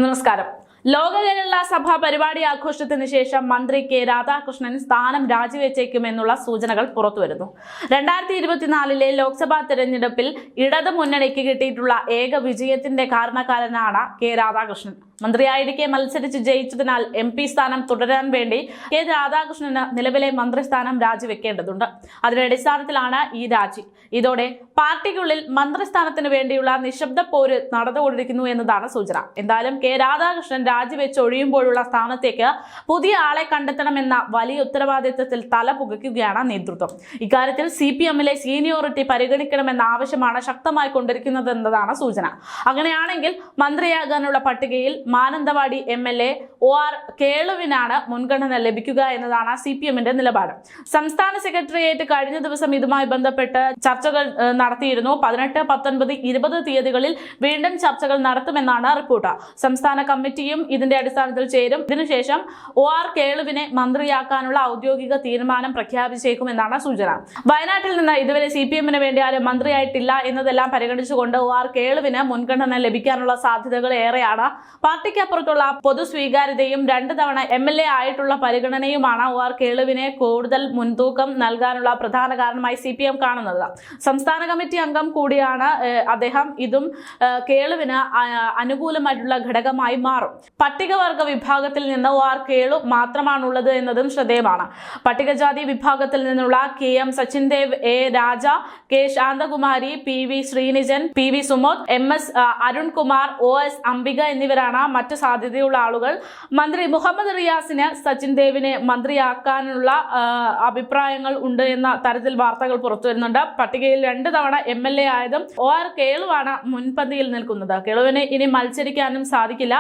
നമസ്കാരം. ലോക കേരള സഭ പരിപാടി ആഘോഷത്തിന് ശേഷം മന്ത്രി കെ രാധാകൃഷ്ണൻ സ്ഥാനം രാജിവെച്ചേക്കുമെന്നുള്ള സൂചനകൾ പുറത്തുവരുന്നു. 2024 ലോക്സഭാ തെരഞ്ഞെടുപ്പിൽ ഇടതു മുന്നണിക്ക് കിട്ടിയിട്ടുള്ള ഏക വിജയത്തിന്റെ കാരണക്കാരനാണ് കെ രാധാകൃഷ്ണൻ. മന്ത്രിയായിരിക്കെ മത്സരിച്ച് ജയിച്ചതിനാൽ MP സ്ഥാനം തുടരാൻ വേണ്ടി കെ രാധാകൃഷ്ണന് നിലവിലെ മന്ത്രിസ്ഥാനം രാജിവെക്കേണ്ടതുണ്ട്. അതിന്റെ അടിസ്ഥാനത്തിലാണ് ഈ രാജി. ഇതോടെ പാർട്ടിക്കുള്ളിൽ മന്ത്രിസ്ഥാനത്തിന് വേണ്ടിയുള്ള നിശബ്ദ പോര് നടന്നുകൊണ്ടിരിക്കുന്നു എന്നതാണ് സൂചന. എന്തായാലും കെ രാധാകൃഷ്ണൻ രാജിവെച്ചൊഴിയുമ്പോഴുള്ള സ്ഥാനത്തേക്ക് പുതിയ ആളെ കണ്ടെത്തണമെന്ന വലിയ ഉത്തരവാദിത്വത്തിൽ തല പുകയ്ക്കുകയാണ് നേതൃത്വം. ഇക്കാര്യത്തിൽ CPM-ലെ സീനിയോറിറ്റി പരിഗണിക്കണമെന്ന ആവശ്യമാണ് ശക്തമായി കൊണ്ടിരിക്കുന്നതെന്നതാണ് സൂചന. അങ്ങനെയാണെങ്കിൽ മന്ത്രിയാകാനുള്ള പട്ടികയിൽ മാനന്തവാടി MLA OR കേളുവിനാണ് മുൻഗണന ലഭിക്കുക എന്നതാണ് CPM-ന്റെ നിലപാട്. സംസ്ഥാന സെക്രട്ടേറിയറ്റ് കഴിഞ്ഞ ദിവസം ഇതുമായി ബന്ധപ്പെട്ട് ചർച്ചകൾ നടത്തിയിരുന്നു. 18, 19, 20 തീയതികളിൽ വീണ്ടും ചർച്ചകൾ നടത്തുമെന്നാണ് റിപ്പോർട്ട്. സംസ്ഥാന കമ്മിറ്റിയും ഇതിന്റെ അടിസ്ഥാനത്തിൽ ചേരും. ഇതിനുശേഷം OR കേളുവിനെ മന്ത്രിയാക്കാനുള്ള ഔദ്യോഗിക തീരുമാനം പ്രഖ്യാപിച്ചേക്കുമെന്നാണ് സൂചന. വയനാട്ടിൽ നിന്ന് ഇതുവരെ CPM-ന് വേണ്ടി ആരും മന്ത്രിയായിട്ടില്ല എന്നതെല്ലാം പരിഗണിച്ചുകൊണ്ട് OR കേളുവിന് മുൻഗണന ലഭിക്കാനുള്ള സാധ്യതകൾ ഏറെയാണ്. പാർട്ടിക്കപ്പുറത്തുള്ള പൊതു സ്വീകാര്യതയും 2 തവണ MLA ആയിട്ടുള്ള പരിഗണനയുമാണ് OR കേളുവിനെ കൂടുതൽ മുൻതൂക്കം നൽകാനുള്ള പ്രധാന കാരണമായി CPM കാണുന്നത്. സംസ്ഥാന കമ്മിറ്റി അംഗം കൂടിയാണ് അദ്ദേഹം. ഇതും കേളുവിന് അനുകൂലമായിട്ടുള്ള ഘടകമായി മാറും. പട്ടികവർഗ വിഭാഗത്തിൽ നിന്ന് OR കേളു മാത്രമാണുള്ളത് എന്നതും ശ്രദ്ധേയമാണ്. പട്ടികജാതി വിഭാഗത്തിൽ നിന്നുള്ള KM Sachin Dev, A Raja, K Shanthakumari, PV Sreenijan, PV Sumod, MS Arunkumar, OS Ambika എന്നിവരാണ് മറ്റ് സാധ്യതയുള്ള ആളുകൾ. മന്ത്രി മുഹമ്മദ് റിയാസിന് സച്ചിൻദേവിനെ മന്ത്രിയാക്കാനുള്ള അഭിപ്രായങ്ങൾ ഉണ്ട് എന്ന തരത്തിൽ വാർത്തകൾ പുറത്തുവരുന്നുണ്ട്. പട്ടികയിൽ 2 തവണ MLA ആയതും OR കേളുവാണ് മുൻപന്തിയിൽ നിൽക്കുന്നത്. കേളുവിന് ഇനി മത്സരിക്കാനും സാധിക്കില്ല.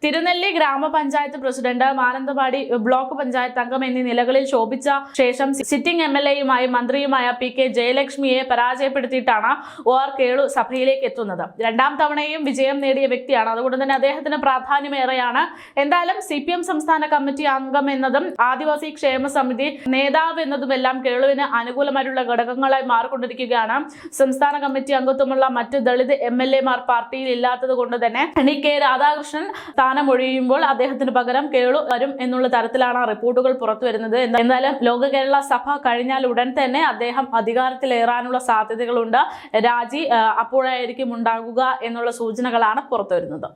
തിരുനെല്ലി ഗ്രാമപഞ്ചായത്ത് പ്രസിഡന്റ്, മാനന്തവാടി ബ്ലോക്ക് പഞ്ചായത്ത് അംഗം എന്നീ നിലകളിൽ ശോഭിച്ച ശേഷം സിറ്റിംഗ് MLA-യുമായി മന്ത്രിയുമായ PK ജയലക്ഷ്മിയെ പരാജയപ്പെടുത്തിയിട്ടാണ് OR കേളു സഭയിലേക്ക് എത്തുന്നത്. 2ാം തവണയും വിജയം നേടിയ വ്യക്തിയാണ്. അതുകൊണ്ട് തന്നെ അദ്ദേഹത്തിന് പ്രാധാന്യമേറെയാണ്. എന്തായാലും CPM സംസ്ഥാന കമ്മിറ്റി അംഗം എന്നതും ആദിവാസി ക്ഷേമ സമിതി നേതാവ് എന്നതുമെല്ലാം കേളുവിന് അനുകൂലമായിട്ടുള്ള ഘടകങ്ങളായി മാറിക്കൊണ്ടിരിക്കുകയാണ്. സംസ്ഥാന കമ്മിറ്റി അംഗത്വമുള്ള മറ്റ് ദളിത് MLA-മാർ പാർട്ടിയിൽ ഇല്ലാത്തത് കൊണ്ട് തന്നെ കെ രാധാകൃഷ്ണൻ സ്ഥാനം ഒഴിയുമ്പോൾ അദ്ദേഹത്തിന് പകരം കേളു വരും എന്നുള്ള തരത്തിലാണ് റിപ്പോർട്ടുകൾ പുറത്തു വരുന്നത്. എന്തായാലും ലോക കേരള സഭ കഴിഞ്ഞാൽ ഉടൻ തന്നെ അദ്ദേഹം അധികാരത്തിലേറാനുള്ള സാധ്യതകളുണ്ട്. രാജി അപ്പോഴായിരിക്കും ഉണ്ടാകുക എന്നുള്ള സൂചനകളാണ് പുറത്തു വരുന്നത്.